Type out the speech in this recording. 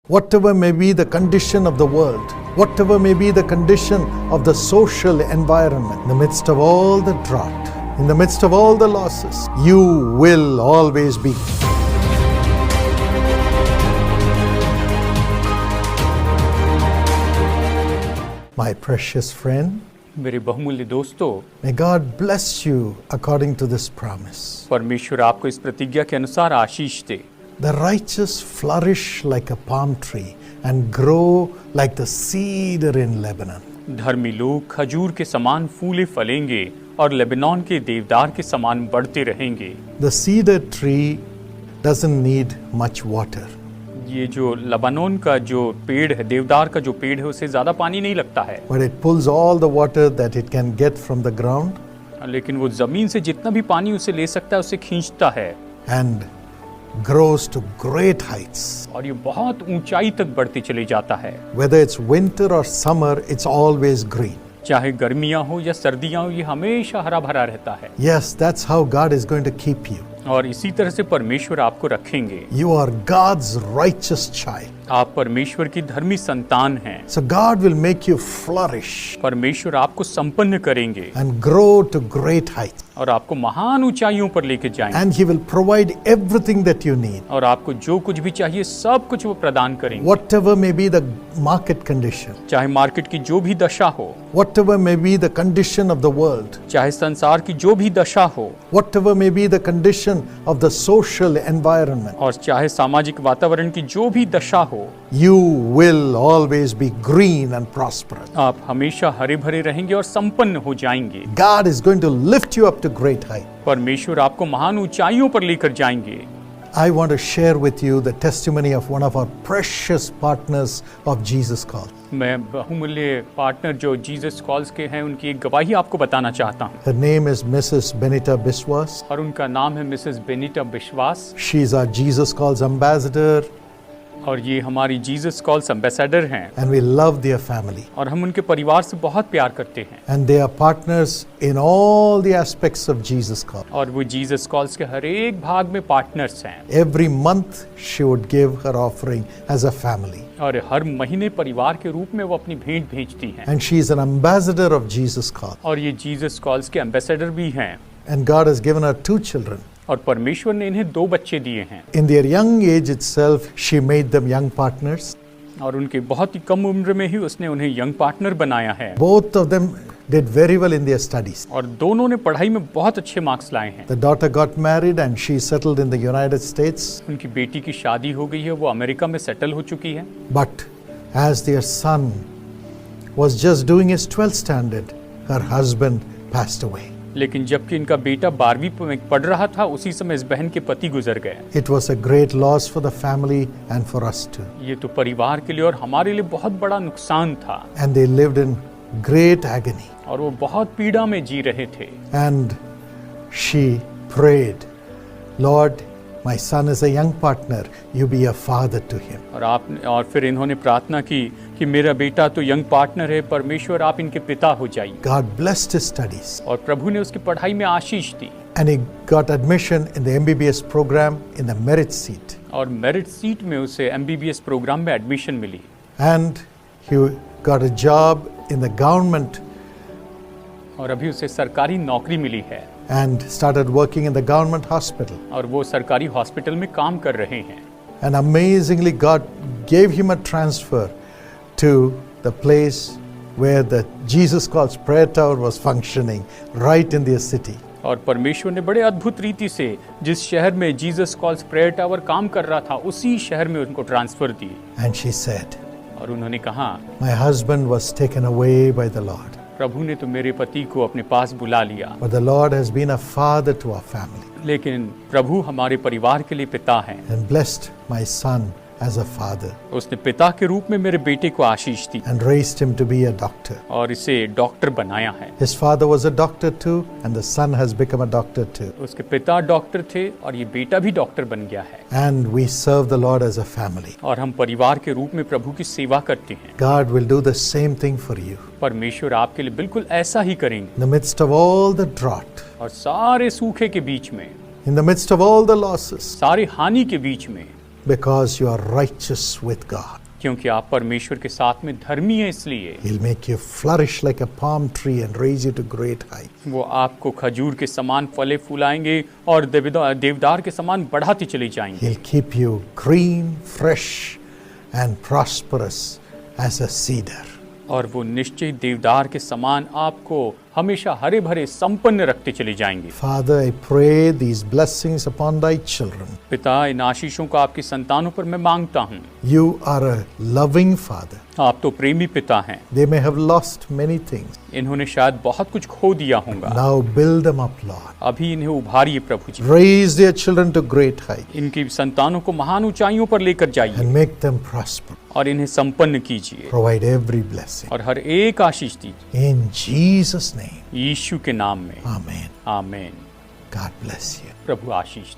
Whatever may be the condition of the world, whatever may be the condition of the social environment, in the midst of all the drought, in the midst of all the losses, you will always be. My precious friend, मेरे बहुमूल्य दोस्तों, may God bless you according to this promise. परमेश्वर आपको इस प्रतिज्ञा के अनुसार आशीष दे। The righteous flourish like a palm tree and grow like the cedar in Lebanon. धर्मी लोग खजूर के समान फूले फलेंगे और लेबनान के देवदार के समान बढ़ते रहेंगे। The cedar tree doesn't need much water. ये जो लेबनान का जो पेड़ है, देवदार का जो पेड़ है, उसे ज्यादा पानी नहीं लगता है, But it pulls all the water that it can get from the ground लेकिन वो जमीन से जितना भी पानी उसे ले सकता है उसे खींचता है and grows to great heights. और ये बहुत ऊंचाई तक बढ़ते चले जाता है। Whether it's winter or summer, it's always green. चाहे गर्मियां हो या सर्दियां हो, ये हमेशा हरा भरा रहता है। Yes, that's how God is going to keep you. और इसी तरह से परमेश्वर आपको रखेंगे। You are God's righteous child. आप परमेश्वर की धर्मी संतान हैं। So God will make you flourish परमेश्वर आपको संपन्न करेंगे and grow to great heights. और आपको महान ऊंचाइयों पर लेके जाएंगे। And He will provide everything that you need. और आपको जो कुछ भी चाहिए सब कुछ वो प्रदान करेंगे। Whatever may be the market condition, चाहे मार्केट की जो भी दशा हो, whatever may be the condition of the world, चाहे संसार की जो भी दशा हो, whatever may be the condition of the social environment, और चाहे सामाजिक वातावरण की जो भी दशा हो, you will always be green and prosperous. आप हमेशा हरे भरे रहेंगे और संपन्न हो जाएंगे। God is going to lift you up to great height. परमेश्वर आपको महान ऊंचाइयों पर लेकर जाएंगे। I want to share with you the testimony of one of our precious partners of Jesus Call. मैं बहुमूल्य पार्टनर जो जीसस कॉल्स के हैं उनकी एक गवाही आपको बताना चाहता हूँ। Her name is Mrs. Benita Biswas. और उनका नाम है मिसेस बेनिटा विश्वास। She is our Jesus Calls ambassador और ये हमारी जीसस कॉल्स एम्बेसडर हैं। and we love their family. और हम उनके परिवार से बहुत प्यार करते हैं। And they are partners in all the aspects of Jesus Call. और वो जीसस कॉल्स के हर एक भाग में पार्टनर्स हैं। Every month she would give her offering as a family. और हर महीने परिवार के रूप में वो अपनी भेंट भेजती हैं। And she is an ambassador of Jesus Call. और ये जीसस कॉल्स के एम्बेसडर भी हैं। And God has given her 2 children. और परमेश्वर ने इन्हें 2 बच्चे दिए हैं। In their young age itself, she made them young partners. और उनके बहुत ही कम उम्र में ही उसने उन्हें यंग पार्टनर बनाया है। Both of them did very well in their studies. और दोनों ने पढ़ाई में बहुत अच्छे मार्क्स लाए हैं। The daughter got married and she settled in the United States. उनकी बेटी की शादी हो गई है, वो अमेरिका में सेटल हो चुकी है। But as their son was just doing his 12th standard, her husband passed away. लेकिन जबकि इनका बेटा 12वीं में पढ़ रहा था, उसी समय इस बहन के पति गुजर गए। It was a great loss for the family and for us too. ये तो परिवार के लिए और हमारे लिए बहुत बड़ा नुकसान था। And they lived in great agony. और वो बहुत पीड़ा में जी रहे थे। And she prayed, Lord, my son is a young partner, you be a father to him. और फिर इन्होंने प्रार्थना की कि मेरा बेटा तो यंग पार्टनर है, परमेश्वर आप इनके पिता हो जाइए। God blessed his studies. और प्रभु ने उसकी पढ़ाई में आशीष दी। And he got admission in the MBBS program in the merit seat. और मेरिट सीट में उसे MBBS प्रोग्राम में एडमिशन मिली। And he got a job in the government और अभी उसे सरकारी नौकरी मिली है। and started working in the government hospital. और वो सरकारी हॉस्पिटल में काम कर रहे हैं। And amazingly, God gave him a transfer to the place where the Jesus Calls Prayer Tower was functioning, right in their city. और परमेश्वर ने बड़े अद्भुत रीति से जिस शहर में जीसस कॉल्स प्रेयर टावर काम कर रहा था, उसी शहर में उनको transfer the. And she said, और उन्होंने कहा, my husband was taken away by the Lord. प्रभु ने तो मेरे पति को अपने पास बुला लिया, But the Lord has been a father to our family लेकिन प्रभु हमारे परिवार के लिए पिता हैं। and blessed my son as a father उसने पिता के रूप में मेरे बेटे को आशीष दी and raised him to be a doctor. और इसे डॉक्टर बनाया है। His father was a doctor too, and the son has become a doctor too. उसके पिता डॉक्टर थे और ये बेटा भी डॉक्टर बन गया है। And we serve the Lord as a family. और हम परिवार के रूप में प्रभु की सेवा करते हैं। God will do the same thing for you. परमेश्वर आपके लिए बिल्कुल ऐसा ही करेंगे। In the midst of all the drought, और सारे सूखे के बीच में, in the midst of all the losses, सारे हानि के बीच में, in because you are righteous with God. क्योंकि आप परमेश्वर के साथ में धर्मी हैं, इसलिए He'll make you flourish like a palm tree and raise you to great height. वो आपको खजूर के समान फले फूलाएंगे और देवदार के समान बढ़ाते चले जाएंगे। He'll keep you green, fresh, and prosperous as a cedar. और वो निश्चय देवदार के समान आपको हमेशा हरे भरे संपन्न रखते चले जाएंगे। Father, I pray these blessings upon thy children. पिता, इन आशीषों को आपकी संतानों पर मैं मांगता हूँ। You are a loving Father. आप तो प्रेमी पिता हैं। They may have lost many things. इन्होंने शायद बहुत कुछ खो दिया होगा। Now build them up, Lord. अभी इन्हें उभारिए प्रभु जी। Raise their children to great height इनकी संतानों को महान ऊंचाइयों पर लेकर जाइए and make them prosper. और इन्हें संपन्न कीजिए Provide every blessing. और हर एक आशीष दीजिए In Jesus' name. यीशु के नाम में। Amen. आमीन। God bless you. Prabhu Ashish they.